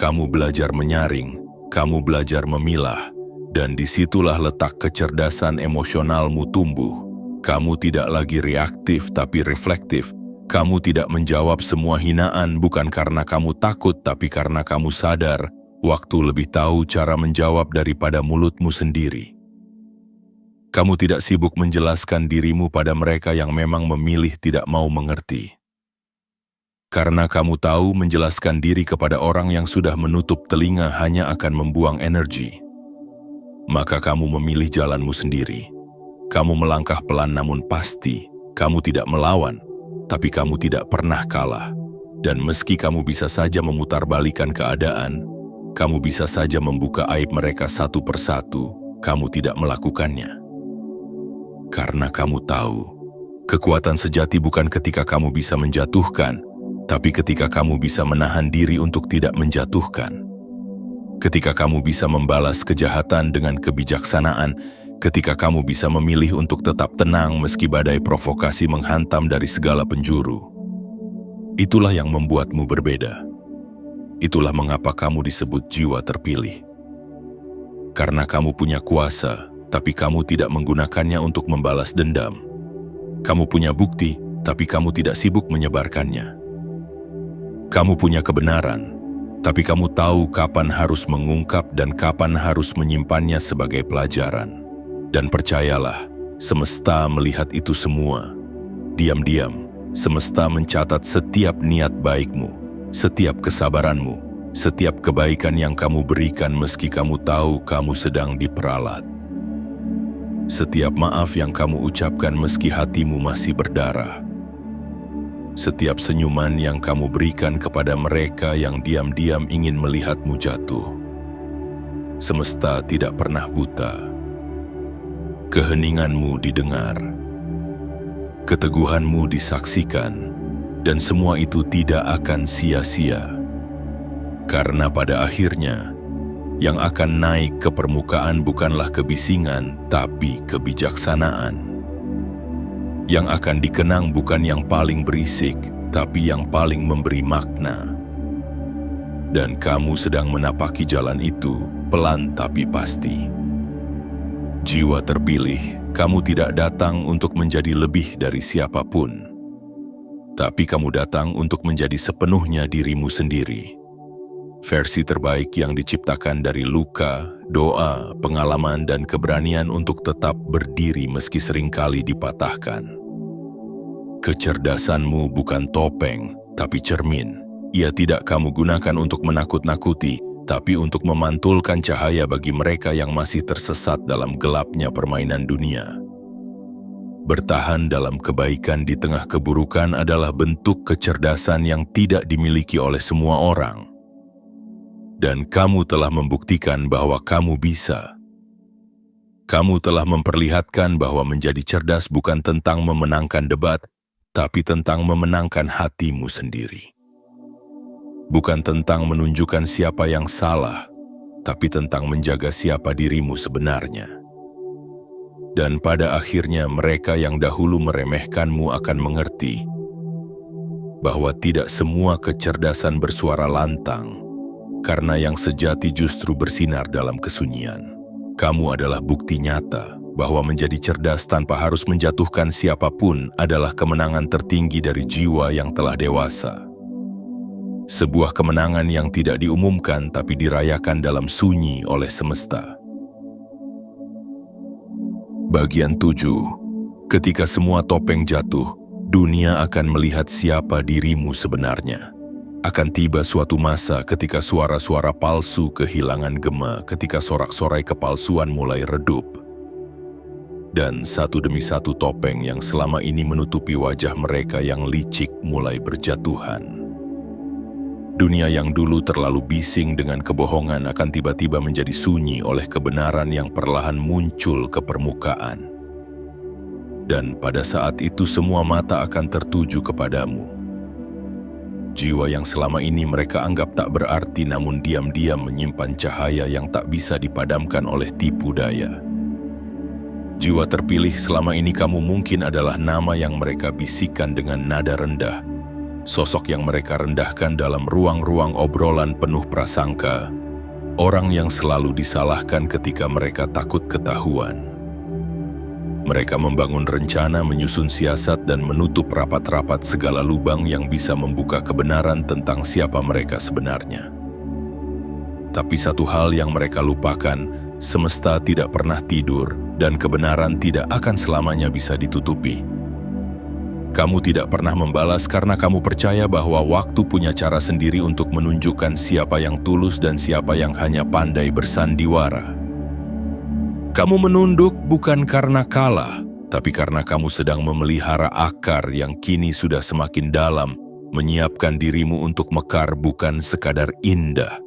Kamu belajar menyaring, kamu belajar memilah, dan disitulah letak kecerdasan emosionalmu tumbuh. Kamu tidak lagi reaktif tapi reflektif. Kamu tidak menjawab semua hinaan bukan karena kamu takut, tapi karena kamu sadar waktu lebih tahu cara menjawab daripada mulutmu sendiri. Kamu tidak sibuk menjelaskan dirimu pada mereka yang memang memilih tidak mau mengerti. Karena kamu tahu menjelaskan diri kepada orang yang sudah menutup telinga hanya akan membuang energi. Maka kamu memilih jalanmu sendiri. Kamu melangkah pelan namun pasti. Kamu tidak melawan, tapi kamu tidak pernah kalah. Dan meski kamu bisa saja memutarbalikkan keadaan, kamu bisa saja membuka aib mereka satu persatu, kamu tidak melakukannya. Karena kamu tahu, kekuatan sejati bukan ketika kamu bisa menjatuhkan, tapi ketika kamu bisa menahan diri untuk tidak menjatuhkan. Ketika kamu bisa membalas kejahatan dengan kebijaksanaan, ketika kamu bisa memilih untuk tetap tenang meski badai provokasi menghantam dari segala penjuru. Itulah yang membuatmu berbeda. Itulah mengapa kamu disebut jiwa terpilih. Karena kamu punya kuasa, tapi kamu tidak menggunakannya untuk membalas dendam. Kamu punya bukti, tapi kamu tidak sibuk menyebarkannya. Kamu punya kebenaran, tapi kamu tahu kapan harus mengungkap dan kapan harus menyimpannya sebagai pelajaran. Dan percayalah, semesta melihat itu semua. Diam-diam, semesta mencatat setiap niat baikmu, setiap kesabaranmu, setiap kebaikan yang kamu berikan meski kamu tahu kamu sedang diperalat. Setiap maaf yang kamu ucapkan meski hatimu masih berdarah. Setiap senyuman yang kamu berikan kepada mereka yang diam-diam ingin melihatmu jatuh. Semesta tidak pernah buta. Keheninganmu didengar. Keteguhanmu disaksikan. Dan semua itu tidak akan sia-sia. Karena pada akhirnya, yang akan naik ke permukaan bukanlah kebisingan, tapi kebijaksanaan. Yang akan dikenang bukan yang paling berisik, tapi yang paling memberi makna. Dan kamu sedang menapaki jalan itu, pelan tapi pasti. Jiwa terpilih, kamu tidak datang untuk menjadi lebih dari siapapun. Tapi kamu datang untuk menjadi sepenuhnya dirimu sendiri. Versi terbaik yang diciptakan dari luka, doa, pengalaman, dan keberanian untuk tetap berdiri meski seringkali dipatahkan. Kecerdasanmu bukan topeng, tapi cermin. Ia tidak kamu gunakan untuk menakut-nakuti, tapi untuk memantulkan cahaya bagi mereka yang masih tersesat dalam gelapnya permainan dunia. Bertahan dalam kebaikan di tengah keburukan adalah bentuk kecerdasan yang tidak dimiliki oleh semua orang. Dan kamu telah membuktikan bahwa kamu bisa. Kamu telah memperlihatkan bahwa menjadi cerdas bukan tentang memenangkan debat, tapi tentang memenangkan hatimu sendiri. Bukan tentang menunjukkan siapa yang salah, tapi tentang menjaga siapa dirimu sebenarnya. Dan pada akhirnya mereka yang dahulu meremehkanmu akan mengerti bahwa tidak semua kecerdasan bersuara lantang, karena yang sejati justru bersinar dalam kesunyian. Kamu adalah bukti nyata bahwa menjadi cerdas tanpa harus menjatuhkan siapapun adalah kemenangan tertinggi dari jiwa yang telah dewasa. Sebuah kemenangan yang tidak diumumkan tapi dirayakan dalam sunyi oleh semesta. Bagian 7. Ketika semua topeng jatuh, dunia akan melihat siapa dirimu sebenarnya. Akan tiba suatu masa ketika suara-suara palsu kehilangan gema, ketika sorak-sorai kepalsuan mulai redup. Dan satu demi satu topeng yang selama ini menutupi wajah mereka yang licik mulai berjatuhan. Dunia yang dulu terlalu bising dengan kebohongan akan tiba-tiba menjadi sunyi oleh kebenaran yang perlahan muncul ke permukaan. Dan pada saat itu semua mata akan tertuju kepadamu. Jiwa yang selama ini mereka anggap tak berarti namun diam-diam menyimpan cahaya yang tak bisa dipadamkan oleh tipu daya. Jiwa terpilih selama ini kamu mungkin adalah nama yang mereka bisikan dengan nada rendah. Sosok yang mereka rendahkan dalam ruang-ruang obrolan penuh prasangka. Orang yang selalu disalahkan ketika mereka takut ketahuan. Mereka membangun rencana, menyusun siasat, dan menutup rapat-rapat segala lubang yang bisa membuka kebenaran tentang siapa mereka sebenarnya. Tapi satu hal yang mereka lupakan, semesta tidak pernah tidur, dan kebenaran tidak akan selamanya bisa ditutupi. Kamu tidak pernah membalas karena kamu percaya bahwa waktu punya cara sendiri untuk menunjukkan siapa yang tulus dan siapa yang hanya pandai bersandiwara. Kamu menunduk bukan karena kalah, tapi karena kamu sedang memelihara akar yang kini sudah semakin dalam, menyiapkan dirimu untuk mekar bukan sekadar indah,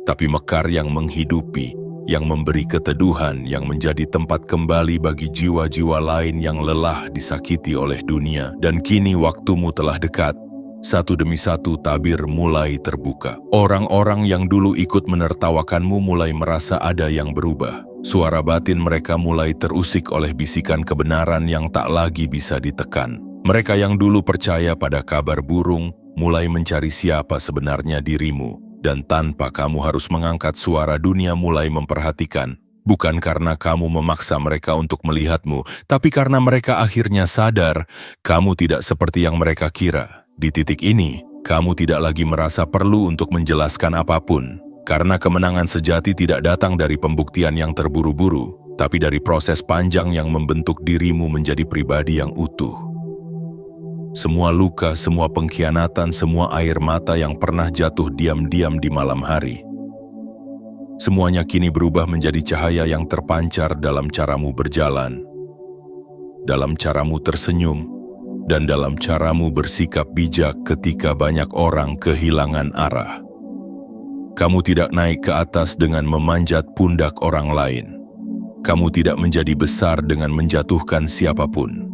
tapi mekar yang menghidupi, yang memberi keteduhan, yang menjadi tempat kembali bagi jiwa-jiwa lain yang lelah disakiti oleh dunia. Dan kini waktumu telah dekat. Satu demi satu tabir mulai terbuka. Orang-orang yang dulu ikut menertawakanmu mulai merasa ada yang berubah. Suara batin mereka mulai terusik oleh bisikan kebenaran yang tak lagi bisa ditekan. Mereka yang dulu percaya pada kabar burung mulai mencari siapa sebenarnya dirimu. Dan tanpa kamu harus mengangkat suara, dunia mulai memperhatikan. Bukan karena kamu memaksa mereka untuk melihatmu, tapi karena mereka akhirnya sadar kamu tidak seperti yang mereka kira. Di titik ini, kamu tidak lagi merasa perlu untuk menjelaskan apapun. Karena kemenangan sejati tidak datang dari pembuktian yang terburu-buru, tapi dari proses panjang yang membentuk dirimu menjadi pribadi yang utuh. Semua luka, semua pengkhianatan, semua air mata yang pernah jatuh diam-diam di malam hari. Semuanya kini berubah menjadi cahaya yang terpancar dalam caramu berjalan, dalam caramu tersenyum, dan dalam caramu bersikap bijak ketika banyak orang kehilangan arah. Kamu tidak naik ke atas dengan memanjat pundak orang lain. Kamu tidak menjadi besar dengan menjatuhkan siapapun.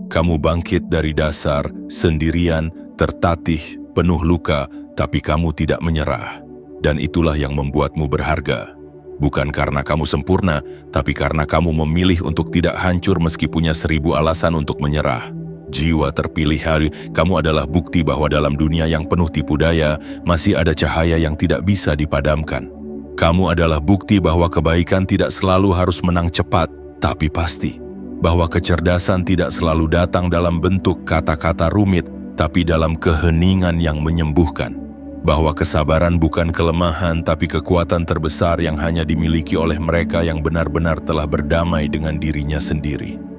Kamu bangkit dari dasar, sendirian, tertatih, penuh luka, tapi kamu tidak menyerah. Dan itulah yang membuatmu berharga. Bukan karena kamu sempurna, tapi karena kamu memilih untuk tidak hancur meski punya 1000 alasan untuk menyerah. Jiwa terpilih hari, kamu adalah bukti bahwa dalam dunia yang penuh tipu daya, masih ada cahaya yang tidak bisa dipadamkan. Kamu adalah bukti bahwa kebaikan tidak selalu harus menang cepat, tapi pasti. Bahwa kecerdasan tidak selalu datang dalam bentuk kata-kata rumit, tapi dalam keheningan yang menyembuhkan. Bahwa kesabaran bukan kelemahan, tapi kekuatan terbesar yang hanya dimiliki oleh mereka yang benar-benar telah berdamai dengan dirinya sendiri.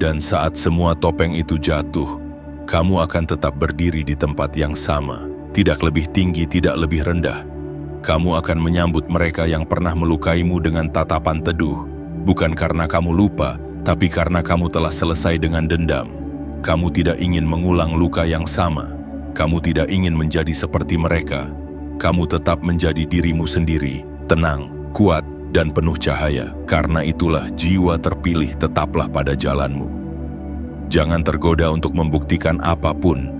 Dan saat semua topeng itu jatuh, kamu akan tetap berdiri di tempat yang sama, tidak lebih tinggi, tidak lebih rendah. Kamu akan menyambut mereka yang pernah melukaimu dengan tatapan teduh. Bukan karena kamu lupa, tapi karena kamu telah selesai dengan dendam. Kamu tidak ingin mengulang luka yang sama. Kamu tidak ingin menjadi seperti mereka. Kamu tetap menjadi dirimu sendiri, tenang, kuat, dan penuh cahaya. Karena itulah jiwa terpilih tetaplah pada jalanmu. Jangan tergoda untuk membuktikan apapun.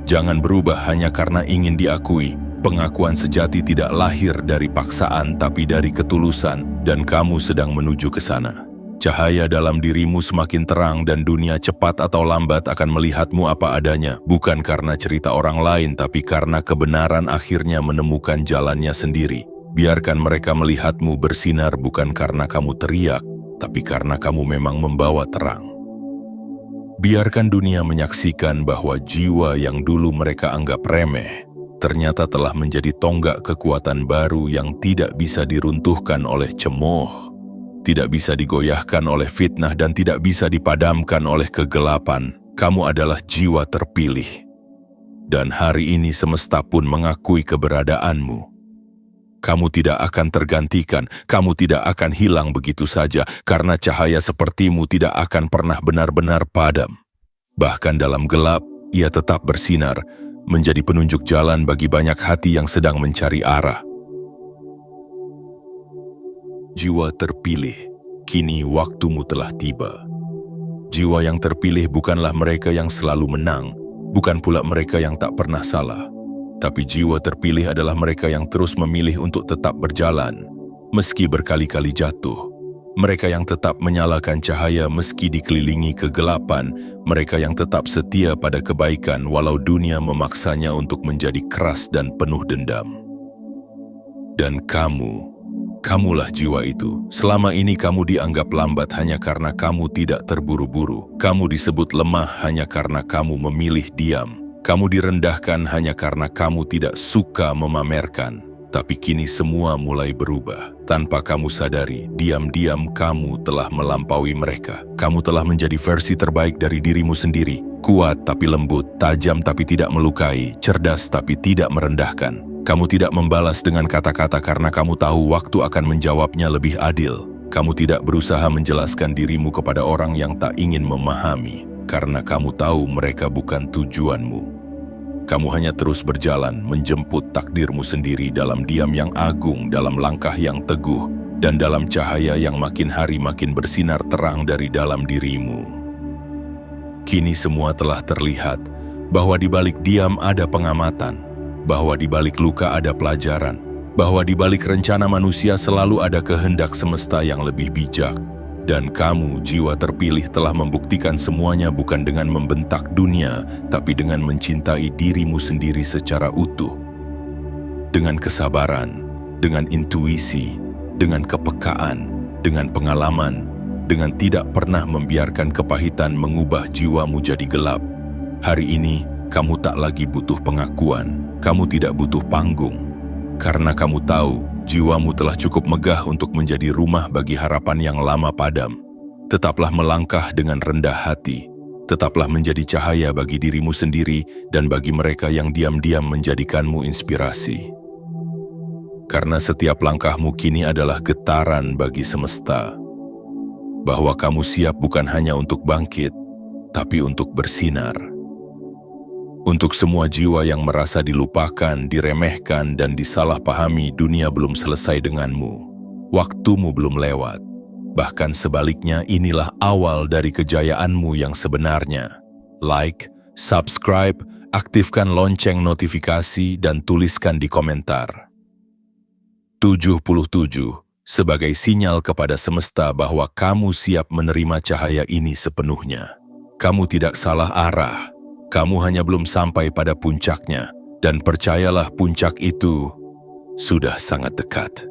Jangan berubah hanya karena ingin diakui. Pengakuan sejati tidak lahir dari paksaan, tapi dari ketulusan, dan kamu sedang menuju ke sana. Cahaya dalam dirimu semakin terang dan dunia cepat atau lambat akan melihatmu apa adanya, bukan karena cerita orang lain, tapi karena kebenaran akhirnya menemukan jalannya sendiri. Biarkan mereka melihatmu bersinar bukan karena kamu teriak, tapi karena kamu memang membawa terang. Biarkan dunia menyaksikan bahwa jiwa yang dulu mereka anggap remeh, ternyata telah menjadi tonggak kekuatan baru yang tidak bisa diruntuhkan oleh cemooh, tidak bisa digoyahkan oleh fitnah, dan tidak bisa dipadamkan oleh kegelapan. Kamu adalah jiwa terpilih. Dan hari ini semesta pun mengakui keberadaanmu. Kamu tidak akan tergantikan, kamu tidak akan hilang begitu saja, karena cahaya sepertimu tidak akan pernah benar-benar padam. Bahkan dalam gelap, ia tetap bersinar. menjadi penunjuk jalan bagi banyak hati yang sedang mencari arah. Jiwa terpilih, kini waktumu telah tiba. Jiwa yang terpilih bukanlah mereka yang selalu menang, bukan pula mereka yang tak pernah salah. Tapi jiwa terpilih adalah mereka yang terus memilih untuk tetap berjalan, meski berkali-kali jatuh. Mereka yang tetap menyalakan cahaya meski dikelilingi kegelapan, mereka yang tetap setia pada kebaikan walau dunia memaksanya untuk menjadi keras dan penuh dendam. Dan kamulah jiwa itu. Selama ini kamu dianggap lambat hanya karena kamu tidak terburu-buru. Kamu disebut lemah hanya karena kamu memilih diam. Kamu direndahkan hanya karena kamu tidak suka memamerkan. Tapi kini semua mulai berubah. Tanpa kamu sadari, diam-diam kamu telah melampaui mereka. Kamu telah menjadi versi terbaik dari dirimu sendiri. Kuat tapi lembut, tajam tapi tidak melukai, cerdas tapi tidak merendahkan. Kamu tidak membalas dengan kata-kata karena kamu tahu waktu akan menjawabnya lebih adil. Kamu tidak berusaha menjelaskan dirimu kepada orang yang tak ingin memahami, karena kamu tahu mereka bukan tujuanmu. Kamu hanya terus berjalan, menjemput takdirmu sendiri dalam diam yang agung, dalam langkah yang teguh, dan dalam cahaya yang makin hari makin bersinar terang dari dalam dirimu. Kini semua telah terlihat, bahwa di balik diam ada pengamatan, bahwa di balik luka ada pelajaran, bahwa di balik rencana manusia selalu ada kehendak semesta yang lebih bijak. Dan kamu, jiwa terpilih, telah membuktikan semuanya bukan dengan membentak dunia, tapi dengan mencintai dirimu sendiri secara utuh. Dengan kesabaran, dengan intuisi, dengan kepekaan, dengan pengalaman, dengan tidak pernah membiarkan kepahitan mengubah jiwamu jadi gelap. Hari ini, kamu tak lagi butuh pengakuan, kamu tidak butuh panggung. Karena kamu tahu, jiwamu telah cukup megah untuk menjadi rumah bagi harapan yang lama padam. Tetaplah melangkah dengan rendah hati. Tetaplah menjadi cahaya bagi dirimu sendiri dan bagi mereka yang diam-diam menjadikanmu inspirasi. Karena setiap langkahmu kini adalah getaran bagi semesta. Bahwa kamu siap bukan hanya untuk bangkit, tapi untuk bersinar. Untuk semua jiwa yang merasa dilupakan, diremehkan, dan disalahpahami, dunia belum selesai denganmu. Waktumu belum lewat. Bahkan sebaliknya, inilah awal dari kejayaanmu yang sebenarnya. Like, subscribe, aktifkan lonceng notifikasi, dan tuliskan di komentar. 77 sebagai sinyal kepada semesta bahwa kamu siap menerima cahaya ini sepenuhnya. Kamu tidak salah arah. Kamu hanya belum sampai pada puncaknya, dan percayalah puncak itu sudah sangat dekat.